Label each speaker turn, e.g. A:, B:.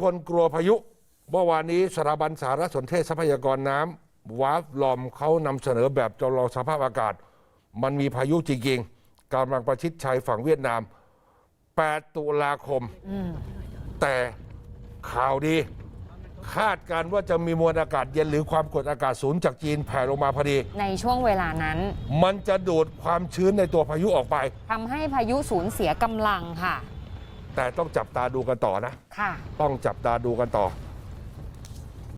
A: คนกลัวพายุเมื่อวานนี้สถาบันสารสนเทศทรัพยากรน้ำวาฟลอมเขานำเสนอแบบจำลองสภาพอากาศมันมีพายุจริงๆกำลังประชิดชายฝั่งเวียดนาม 8 ตุลาคมแต่ข่าวดีคาดการว่าจะมีมวลอากาศเย็นหรือความกดอากาศสูงจากจีนแผ่ลงมาพอดี
B: ในช่วงเวลานั้น
A: มันจะดูดความชื้นในตัวพายุออกไป
B: ทำให้พายุสูญเสียกำลังค่ะ
A: แต่ต้องจับตาดูกันต่อนะ
B: ค่ะ
A: ต้องจับตาดูกันต่อ